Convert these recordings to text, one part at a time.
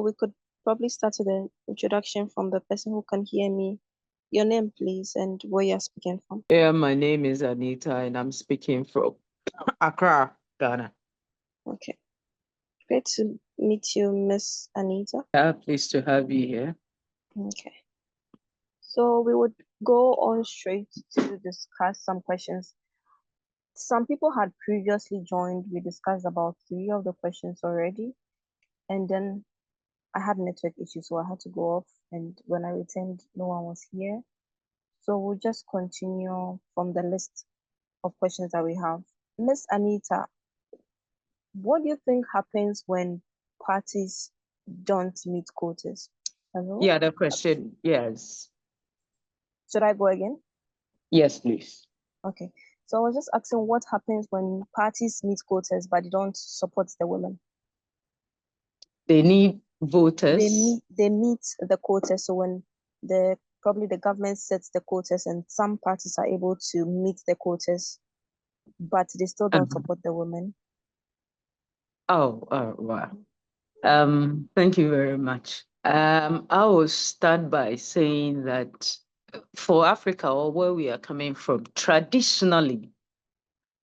we could probably start with an introduction from the person who can hear me. Your name, please, and where you're speaking from. Yeah, my name is Anita and I'm speaking from Accra, Ghana. Okay. Great to meet you, Miss Anita. Yeah, pleased to have you here. Okay. So we would go on straight to discuss some questions. Some people had previously joined. We discussed about three of the questions already. And then I had network issues, so I had to go off. And when I returned, no one was here. So we'll just continue from the list of questions that we have. Miss Anita, what do you think happens when parties don't meet quotas? Hello? Yeah, the question, yes. Should I go again? Yes, please. Okay. So I was just asking what happens when parties meet quotas but they don't support the women. They need They voters. meet the quotas. So when probably the government sets the quotas and some parties are able to meet the quotas, but they still don't Um, support the women. wow. Thank you very much. I will start by saying that for Africa or where we are coming from, traditionally,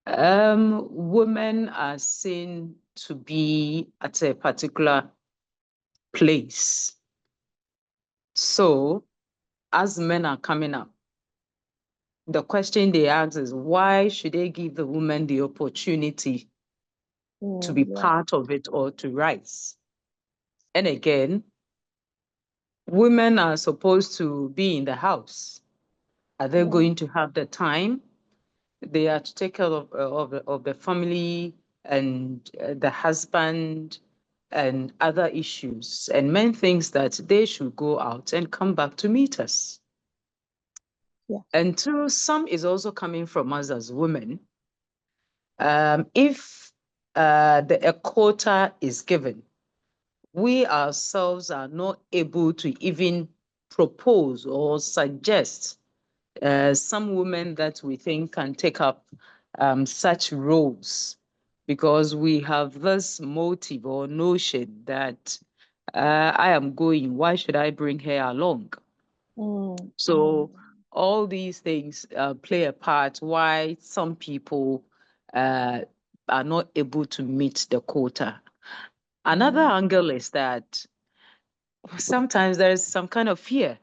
women are seen to be at a particular place. So, as men are coming up, the question they ask is why should they give the woman the opportunity to be Yeah. part of it or to rise? And again, women are supposed to be in the house. Are they Yeah. going to have the time? They are to take care of the family and the husband and other issues. And men thinks that they should go out and come back to meet us. Yeah. And two, some is also coming from us as women. If a quota is given, we ourselves are not able to even propose or suggest some women that we think can take up such roles because we have this motive or notion that I am going, why should I bring her along? So all these things play a part why some people uh, are not able to meet the quota. Another angle is that sometimes there is some kind of fear.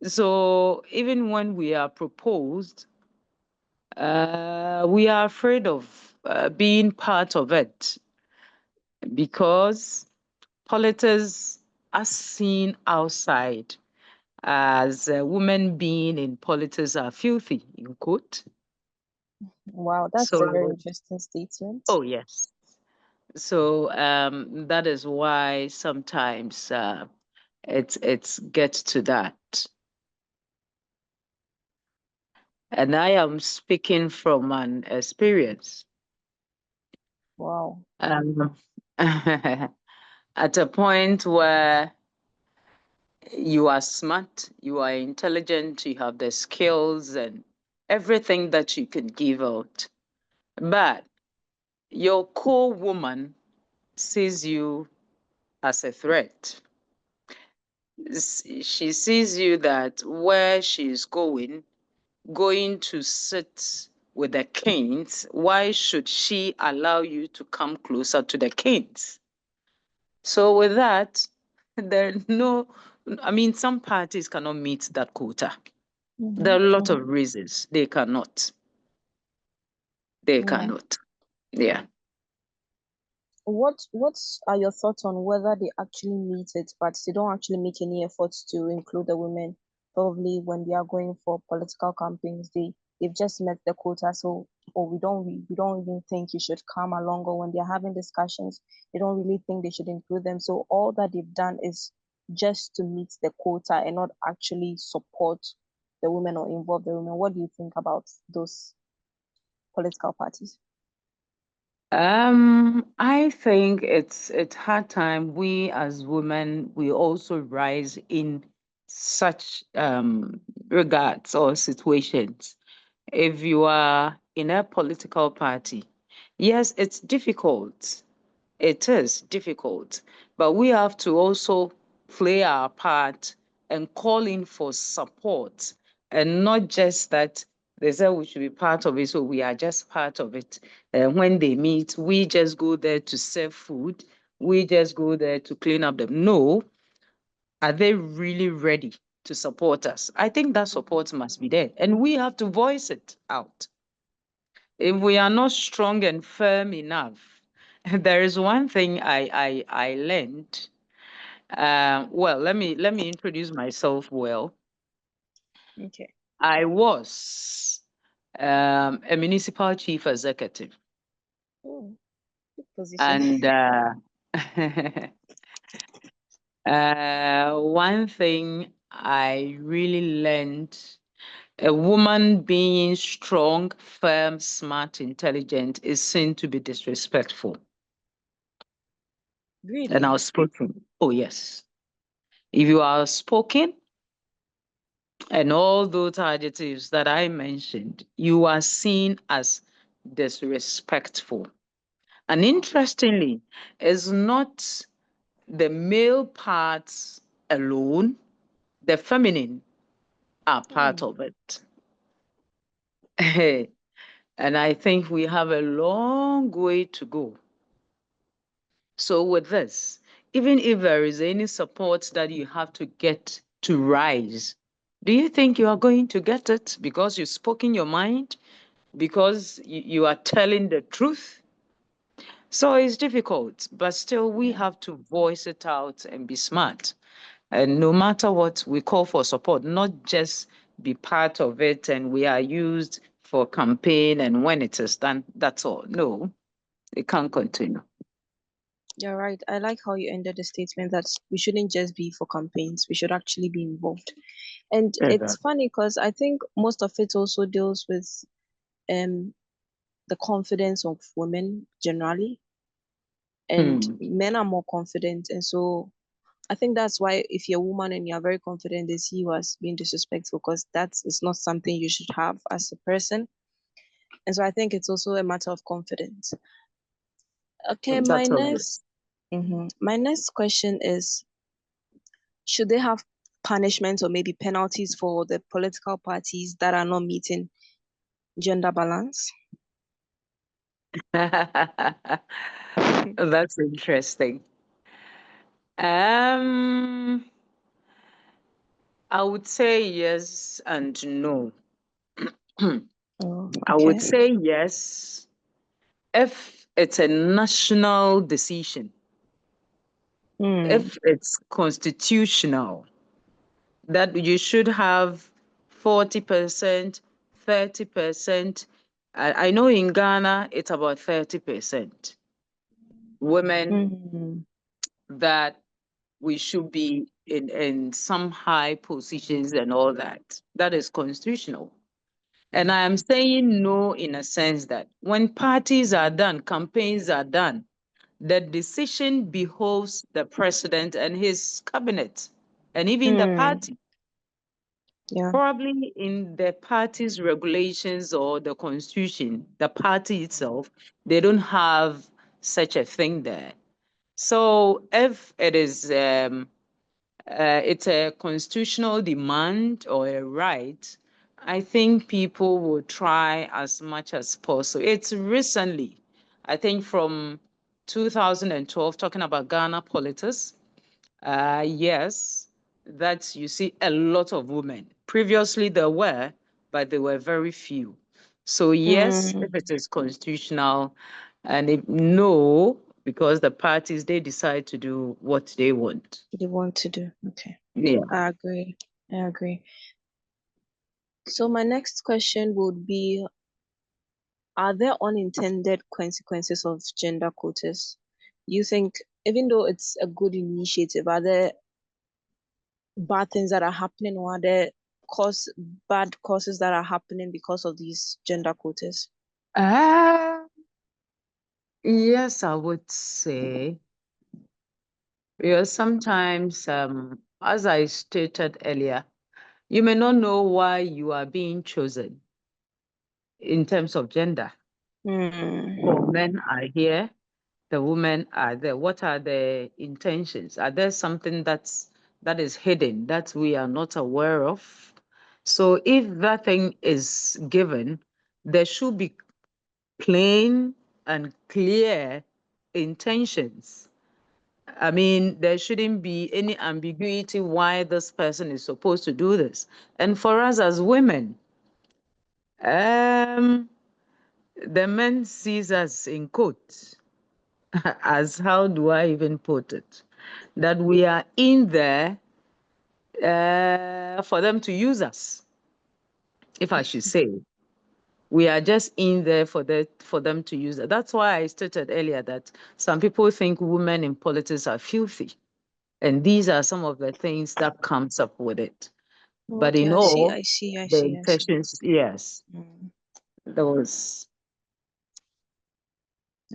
So even when we are proposed, we are afraid of being part of it because politics are seen outside as women being in politics are filthy, in quote. Wow, that's a very So, interesting statement. oh, yes. So that is why sometimes it's gets to that. And I am speaking from an experience. Wow. Um, at a point where you are smart, you are intelligent, you have the skills and everything that you can give out. But your co-woman sees you as a threat. She sees you that where she's going to sit with the kings, why should she allow you to come closer to the kings? So with that, there are no, I mean, some parties cannot meet that quota. There are a lot of reasons they cannot. They Yeah. cannot. Yeah. What are your thoughts on whether they actually meet it, but they don't actually make any efforts to include the women? Probably when they are going for political campaigns, they've just met the quota, so or we don't even think you should come along, or when they're having discussions, they don't really think they should include them. So all that they've done is just to meet the quota and not actually support the women or involve the women. What do you think about those political parties? I think it's hard time. We as women, we also rise in such regards or situations. If you are in a political party, yes, it's difficult. It is difficult, but we have to also play our part and call in for support, and not just that they say we should be part of it, so we are just part of it. And when they meet, we just go there to serve food, we just go there to clean up them. No, are they really ready to support us? I think that support must be there, and we have to voice it out. If we are not strong and firm enough, there is one thing I learned. Well, let me introduce myself. Well, Okay. I was a municipal chief executive, Oh, good position. and one thing I really learned: a woman being strong, firm, smart, intelligent is seen to be disrespectful and Really? outspoken. Oh yes. If you are outspoken and all those adjectives that I mentioned, you are seen as disrespectful. And interestingly, it's not the male parts alone, the feminine are part Hmm. of it. And I think we have a long way to go. So, with this, even if there is any support that you have to get to rise, do you think you are going to get it because you spoke in your mind, because you are telling the truth? So it's difficult, but still we Yeah. have to voice it out and be smart. And no matter what, we call for support, not just be part of it and we are used for campaign and when it is done, that's all. No, it can't continue. You're right. I like how you ended the statement that we shouldn't just be for campaigns, we should actually be involved. And it's Exactly. funny because I think most of it also deals with um the confidence of women generally, and Hmm. men are more confident. And so I think that's why if you're a woman and you're very confident, they see you as being disrespectful because that is not something you should have as a person. And so I think it's also a matter of confidence. Okay, That's obvious. my next question is, should they have punishments or maybe penalties for the political parties that are not meeting gender balance? That's interesting. Um, I would say yes and no. Oh, I would okay. say yes if it's a national decision, Hmm. if it's constitutional, that you should have 40%, 30%. I know in Ghana it's about 30% women Hmm. that we should be in some high positions and all that. That is constitutional. And I am saying no in a sense that when parties are done, campaigns are done, the decision behoves the president and his cabinet and even the Hmm. party. Yeah. Probably in the party's regulations or the constitution, the party itself, they don't have such a thing there. So if it is it's a constitutional demand or a right, I think people will try as much as possible. It's recently, I think from 2012, talking about Ghana politics, yes, that you see a lot of women. Previously there were, but they were very few. So yes, Hmm. if it is constitutional, and if no, because the parties they decide to do what they want. They want to do. Okay. Yeah. I agree. I agree. So my next question would be, are there unintended consequences of gender quotas? Do you think, even though it's a good initiative, are there bad things that are happening, or are there cause bad causes that are happening because of these gender quotas? Uh, yes, I would say. Because sometimes, as I stated earlier, you may not know why you are being chosen in terms of gender. For Hmm. men are here, the women are there? What are the intentions? Are there something that is hidden that we are not aware of? So if that thing is given, there should be plain and clear intentions. I mean, there shouldn't be any ambiguity why this person is supposed to do this. And for us as women, um, the men sees us in quotes as how do I even put it? That we are in there for them to use us, if I should say. We are just in there for them to use it. That's why I stated earlier that some people think women in politics are filthy. And these are some of the things that comes up with it. But Okay, in I see, all, I see, I the see, I see. intentions, yes, Mm, there was.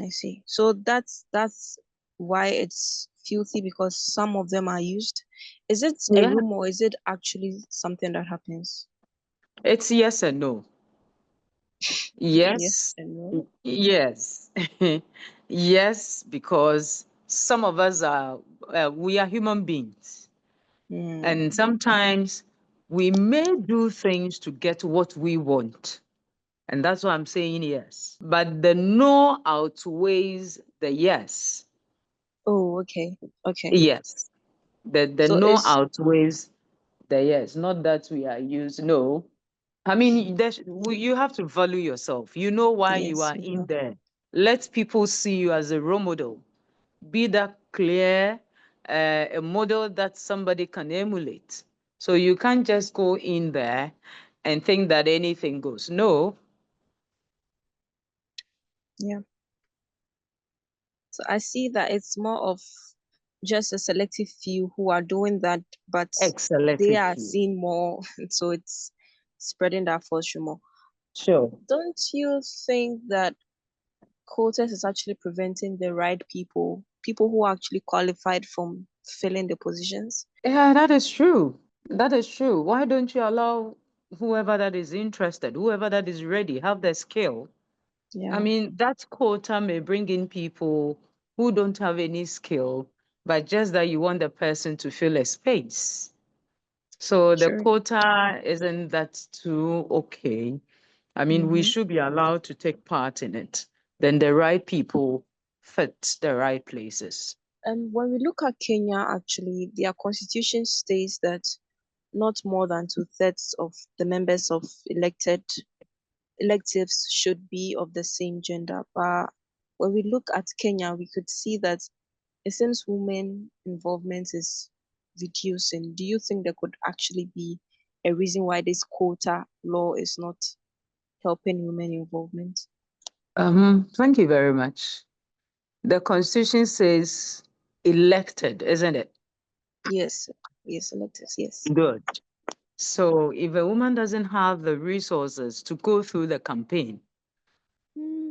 I see. So that's why it's filthy, because some of them are used. Is it a Yeah, rumor or is it actually something that happens? it's yes and no. Yes Yes, and no. yes, yes, because some of us are, we are human beings. And Hmm. sometimes we may do things to get what we want. And that's why I'm saying yes. But the no outweighs the yes. Oh, okay. Okay. Yes. The So no it's outweighs the yes. Not that we are used. No. I mean, you have to value yourself. You know why you yes, are we in do. there. Let people see you as a role model. Be that clear, a model that somebody can emulate. So you can't just go in there and think that anything goes. No, Yeah. So I see that it's more of just a selective few who are doing that, but they ex-selective are few. seen more, so it's spreading that false rumor. Sure. Don't you think that quotas is actually preventing the right people who are actually qualified from filling the positions? Yeah, that is true. That is true. Why don't you allow whoever that is interested, whoever that is ready, have the skill? I Yeah, mean, that quota may bring in people who don't have any skill, but just that you want the person to fill a space. So the true. quota isn't that too okay. I mean, we Hmm. should be allowed to take part in it. Then the right people fit the right places. And when we look at Kenya, actually, their constitution states that not more than two-thirds of the members of electives should be of the same gender. But when we look at Kenya, we could see that it seems women involvement is reducing. Do you think there could actually be a reason why this quota law is not helping women involvement? Thank you very much. The Constitution says elected, isn't it? Yes, yes, electives, yes. Good. So if a woman doesn't have the resources to go through the campaign,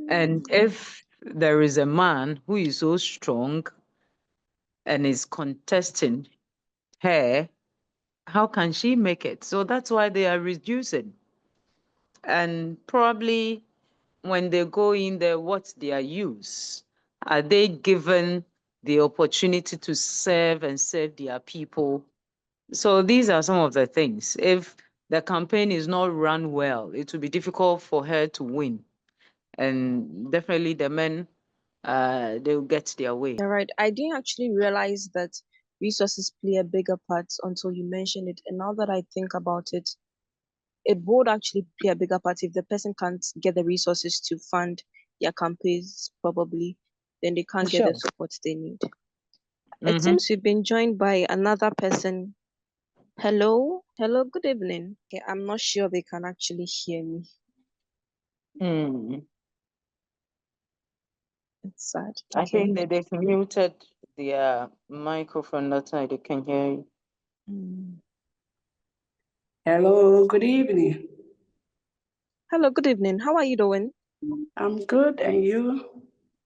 and Hmm. if there is a man who is so strong and is contesting her, how can she make it? So that's why they are reducing. And probably when they go in there, what's their use? Are they given the opportunity to serve and serve their people? So these are some of the things. If the campaign is not run well, it will be difficult for her to win. And definitely the men, they'll get their way. You're right. I didn't actually realize that resources play a bigger part until you mentioned it. And now that I think about it, it would actually play a bigger part if the person can't get the resources to fund their campaigns, probably, then they can't get the Sure. support they need. It Mm-hmm. seems we've been joined by another person. Hello, hello, good evening. Okay, I'm not sure they can actually hear me. Mm. It's sad. I Okay. think that they've muted their microphone. That's why they can hear you. Mm. Hello, good evening. Hello, good evening. How are you doing? I'm good, and you?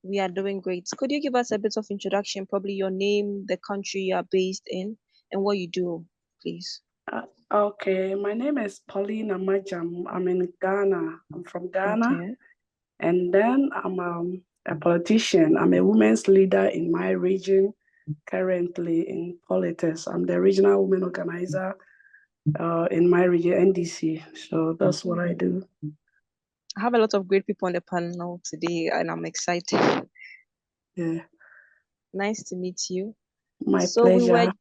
We are doing great. Could you give us a bit of introduction, probably your name, the country you are based in, and what you do, please? Okay, my name is Pauline Amajam. I'm in Ghana. I'm from Ghana, Okay. and then I'm a politician. I'm a women's leader in my region currently in politics. I'm the regional women organizer in my region, NDC. So that's what I do. I have a lot of great people on the panel today, and I'm excited. Yeah, Nice to meet you. my So we pleasure.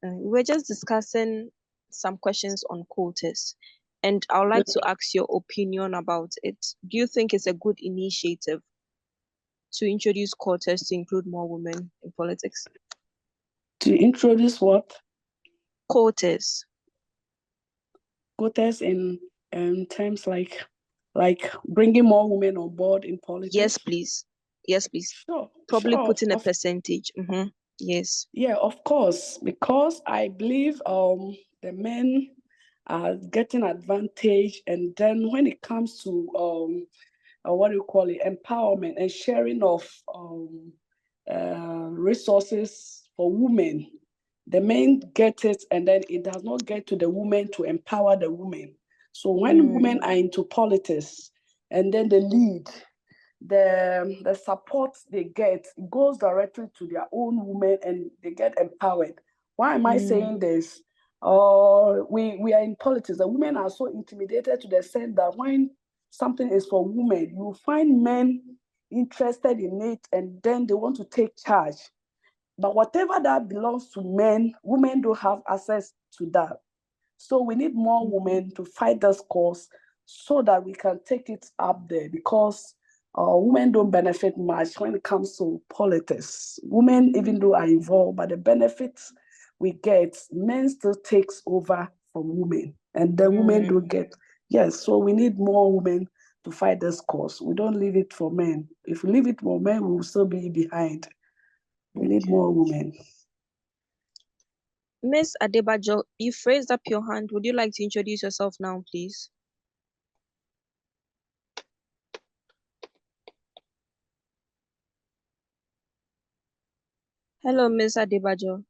were just discussing some questions on quotas, and I would like to ask your opinion about it. Do you think it's a good initiative to introduce quotas to include more women in politics? To introduce what? Quotas. Quotas in terms like bringing more women on board in politics? Yes, please. Yes, please. Sure. Probably Sure. put in a percentage. Yes. Yeah, of course, because I believe the men are getting advantage, and then when it comes to what do you call it, empowerment and sharing of resources for women, the men get it, and then it does not get to the women to empower the women. So when women are into politics and then they lead, the support they get goes directly to their own women and they get empowered. Why am I saying this? We are in politics. The women are so intimidated to the extent that when something is for women, you find men interested in it and then they want to take charge. But whatever that belongs to men, women don't have access to that. So we need more women to fight this cause so that we can take it up there, because women don't benefit much when it comes to politics. Women, even though are involved, but the benefits we get, men still takes over from women, and the women don't get. Yes, so we need more women to fight this cause. We don't leave it for men. If we leave it for men, we will still be behind. We need more women. Miss Adebajo, you raised up your hand. Would you like to introduce yourself now, please? Hello, Miss Adebajo.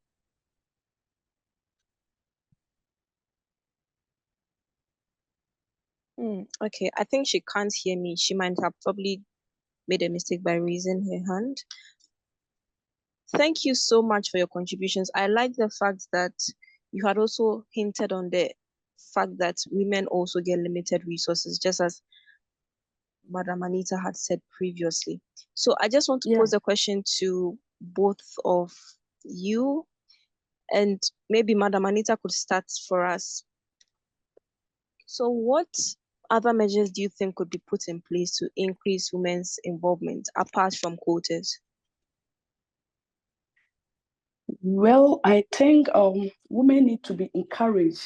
Okay, I think she can't hear me. She might have probably made a mistake by raising her hand. Thank you so much for your contributions. I like the fact that you had also hinted on the fact that women also get limited resources, just as Madam Anita had said previously. So I just want to pose a question to both of you, and maybe Madam Anita could start for us. So what other measures do you think could be put in place to increase women's involvement apart from quotas? Well, I think women need to be encouraged.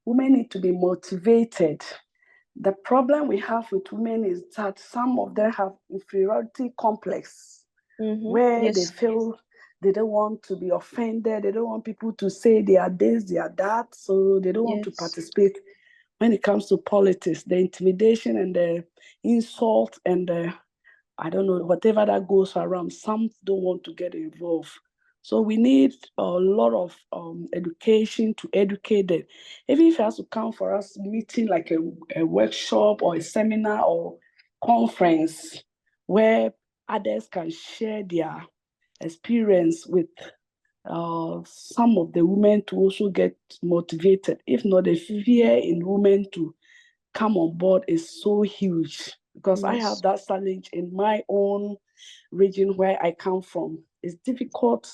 Women need to be motivated. The problem we have with women is that some of them have inferiority complex, where they feel they don't want to be offended. They don't want people to say they are this, they are that. So they don't want to participate when it comes to politics. The intimidation and the insult and the, I don't know, whatever that goes around, some don't want to get involved. So we need a lot of education to educate them. Even if it has to come for us meeting like a workshop or a seminar or conference where others can share their experience with some of the women to also get motivated. If not, the fear in women to come on board is so huge, because I have that challenge in my own region where I come from. It's difficult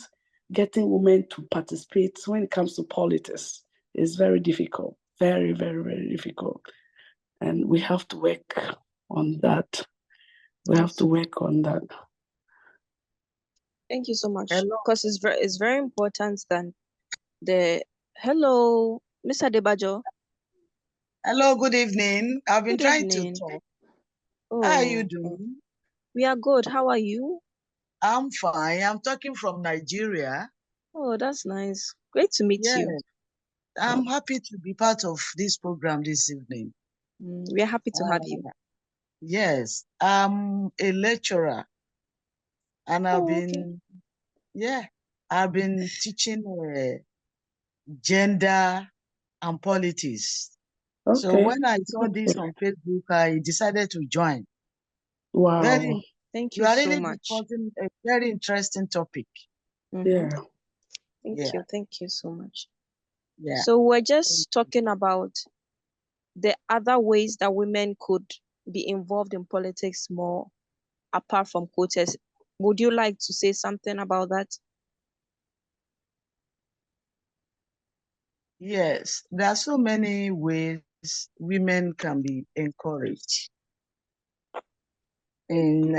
getting women to participate when it comes to politics. It's very difficult, very, very, very difficult. And we have to work on that. We have to work on that. Thank you so much. Because it's very important that hello, Mr. Adebajo. Hello, good evening. I've been trying to talk. How are you doing? We are good. How are you? I'm fine. I'm talking from Nigeria. Oh, that's nice. Great to meet you. I'm happy to be part of this program this evening. We are happy to have you. Yes, I'm a lecturer, and I've been teaching gender and politics. So when I saw this on Facebook, I decided to join. Wow. Very Thank You you are so really much. discussing a very interesting topic. Yeah. Thank you so much. Yeah. So we're just talking about the other ways that women could be involved in politics more apart from quotas. Would you like to say something about that? Yes, there are so many ways women can be encouraged in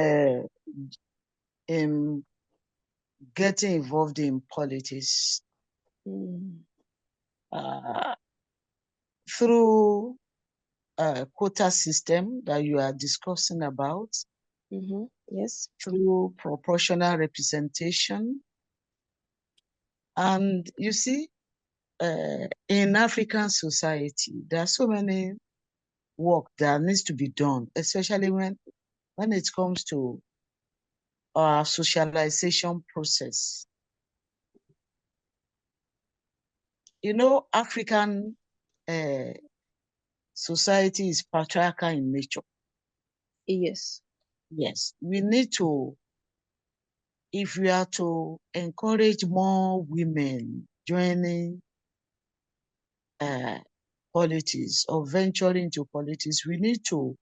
getting involved in politics uh, through a quota system that you are discussing about, Yes. through proportional representation. And you see, in African society, there are so many work that needs to be done, especially when it comes to our socialization process. You know, African society is patriarchal in nature. Yes. Yes, we need to, if we are to encourage more women joining politics or venturing into politics, we need to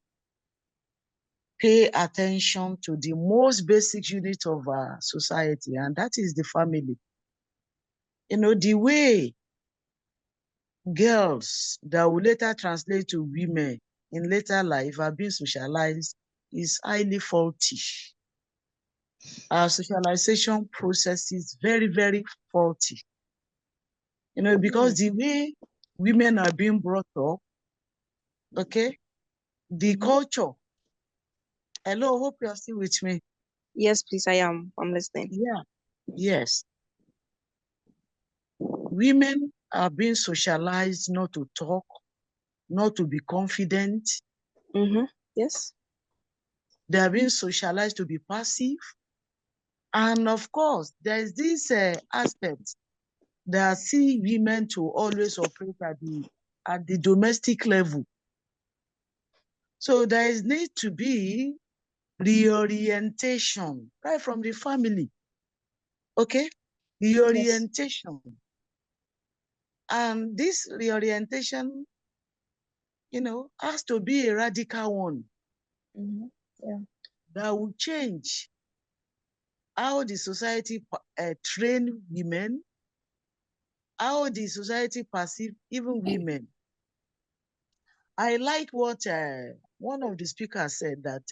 pay attention to the most basic unit of our society, and that is the family. You know, the way girls that will later translate to women in later life are being socialized is highly faulty. Our socialization process is very, very faulty. You know, because the way women are being brought up, okay, the culture. Hello, hope you are still with me. Yes, please, I am. I'm listening. Yeah, yes. Women are being socialized not to talk, not to be confident. Yes. They are being socialized to be passive. And of course, there is this aspect that see women to always operate at the domestic level. So there is need to be reorientation right from the family. Okay? Reorientation. Yes. And this reorientation, you know, has to be a radical one. Yeah. That will change how the society train women, how the society perceive even women. I like what one of the speakers said, that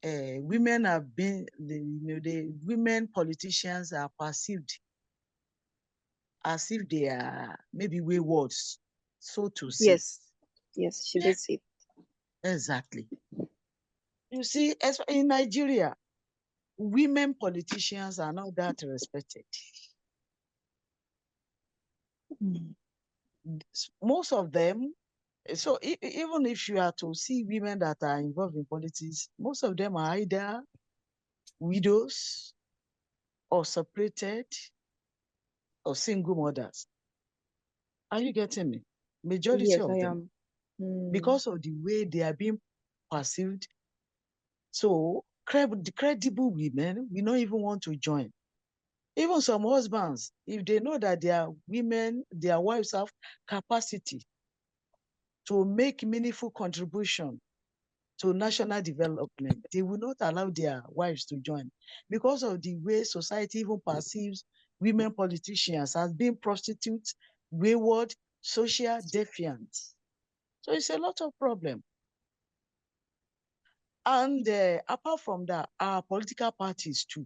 women have been, the women politicians are perceived as if they are maybe wayward, so to say. Yes, yes, she did say. Exactly. You see, as in Nigeria, women politicians are not that respected. Most of them, so even if you are to see women that are involved in politics, most of them are either widows or separated or single mothers. Are you getting me? Majority Yes, of I them. am. Because of the way they are being perceived. So the credible women will not even want to join. Even some husbands, if they know that their women, their wives have capacity to make meaningful contribution to national development, they will not allow their wives to join because of the way society even perceives women politicians as being prostitutes, wayward, social defiant. So it's a lot of problem. And apart from that, our political parties too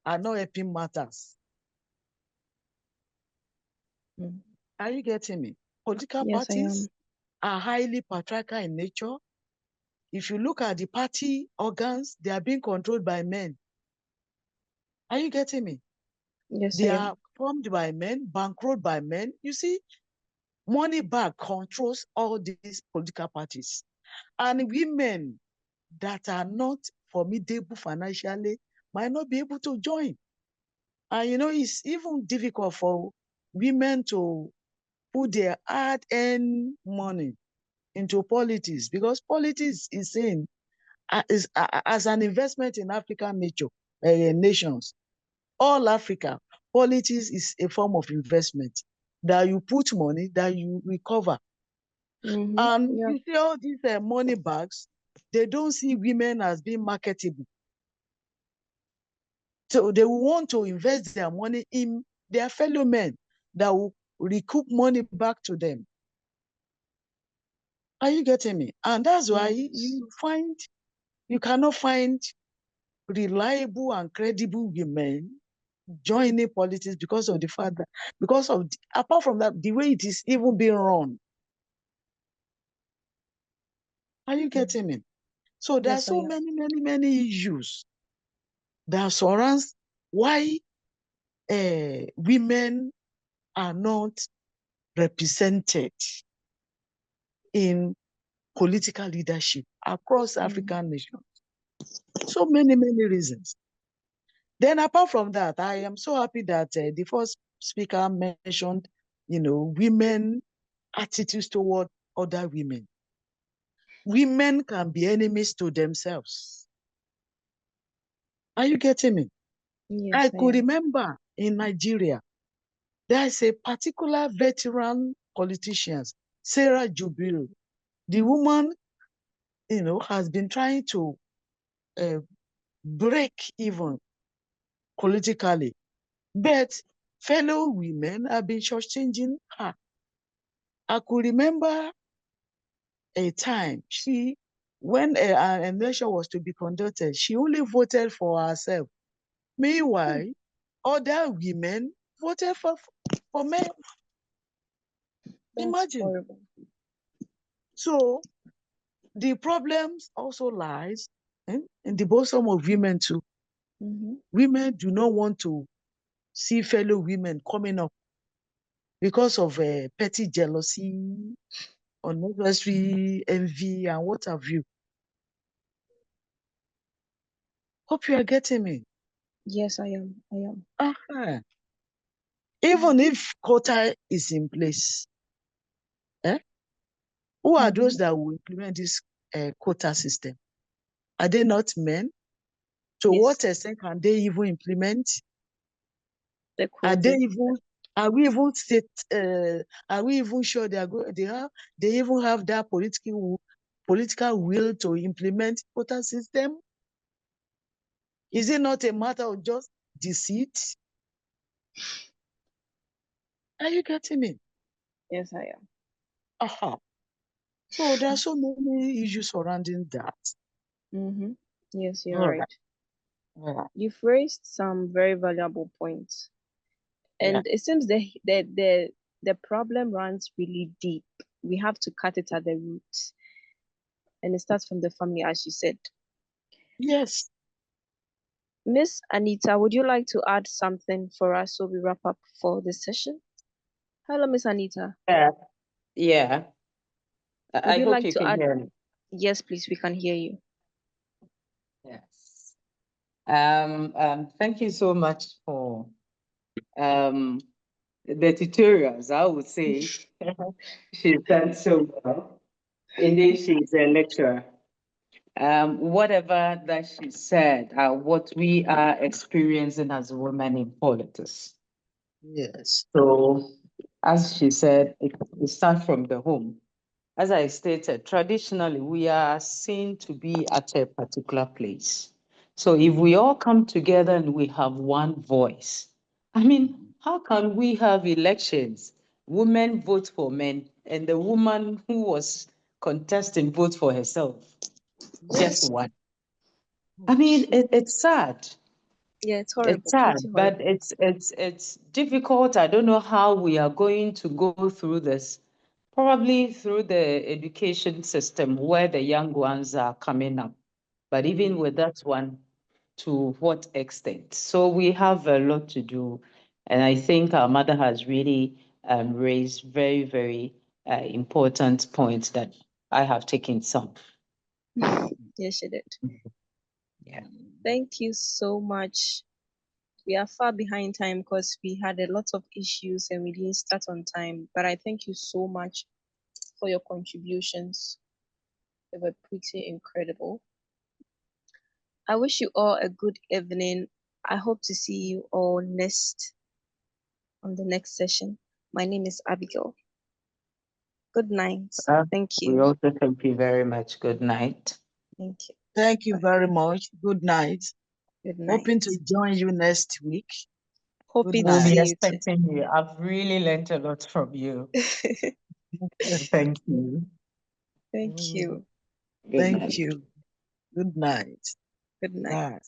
are not helping matters. Are you getting me? Political Yes, I parties am. are highly patriarchal in nature. If you look at the party organs, they are being controlled by men. Are you getting me? Yes, They I are am. formed by men, bankrolled by men. You see, money bag controls all these political parties. And women that are not formidable financially might not be able to join. And you know, it's even difficult for women to put their hard-earned money into politics because politics is saying as an investment in African nations. All Africa, politics is a form of investment that you put money that you recover. And Yeah. you see all these money bags, they don't see women as being marketable. So they will want to invest their money in their fellow men that will recoup money back to them. Are you getting me? And that's why Yes. you cannot find reliable and credible women joining politics because of the fact that, apart from that, the way it is even being run. Are you getting me? So there are Yes, I so am. many issues that surrounds why women are not represented in political leadership across African nations. So many reasons. Then apart from that, I am so happy that the first speaker mentioned, women attitudes toward other women. Women can be enemies to themselves. Are you getting me? Yes, I I could am. remember in Nigeria, there is a particular veteran politician, Sarah Jubilu. The woman, has been trying to uh, break even politically, but fellow women have been shortchanging her. I could remember a time when an election was to be conducted, she only voted for herself. Meanwhile, other women voted for men. That's Imagine. horrible. So the problems also lies in the bosom of women too. Women do not want to see fellow women coming up because of petty jealousy, unnecessary envy, and what have you. Hope you are getting me. Yes, I am. I am. Uh-huh. Even if quota is in place, who are those that will implement this quota system? Are they not men? To Yes, what extent can they even implement? the Are they quotas. even? Are we even are we even sure they even have that political will to implement quota system? Is it not a matter of just deceit? Are you getting me? Yes, I am. Aha. So there are so many issues surrounding that. Yes, you're All right. right. All right. You've raised some very valuable points, Yeah. and it seems the problem runs really deep. We have to cut it at the roots, and it starts from the family, as you said. Yes. Miss Anita, would you like to add something for us so we wrap up for this session? Hello, Miss Anita. Yeah. Yeah. Would I you hope like you to can add? hear me. Yes, please. We can hear you. Yes. Thank you so much for um, the tutorials. I would say she's done so well. Indeed, she's a lecturer. Whatever that she said are what we are experiencing as women in politics. Yes. So, as she said, it starts from the home. As I stated, traditionally, we are seen to be at a particular place. So if we all come together and we have one voice, I mean, how can we have elections? Women vote for men, and the woman who was contesting votes for herself, just Yes. one. I mean, it's sad. Yeah, it's It's horrible. sad, Pretty but horrible. it's difficult. I don't know how we are going to go through this. Probably through the education system where the young ones are coming up. But even with that one, to what extent? So we have a lot to do. And I think our mother has really raised very, very important points that I have taken some. Yes, she did. Yeah. Thank you so much. We are far behind time because we had a lot of issues and we didn't start on time. But I thank you so much for your contributions. They were pretty incredible. I wish you all a good evening. I hope to see you all on the next session. My name is Abigail. Good night. Thank We you. also thank you very much. Good night. Thank you. Thank you very much. Good night. Good night. Hoping to join you next week. Hoping to We'll night. be see you too. expecting you. I've really learned a lot from you. Thank you. Thank you. Good Thank night. you. Good night. Good night. Bye.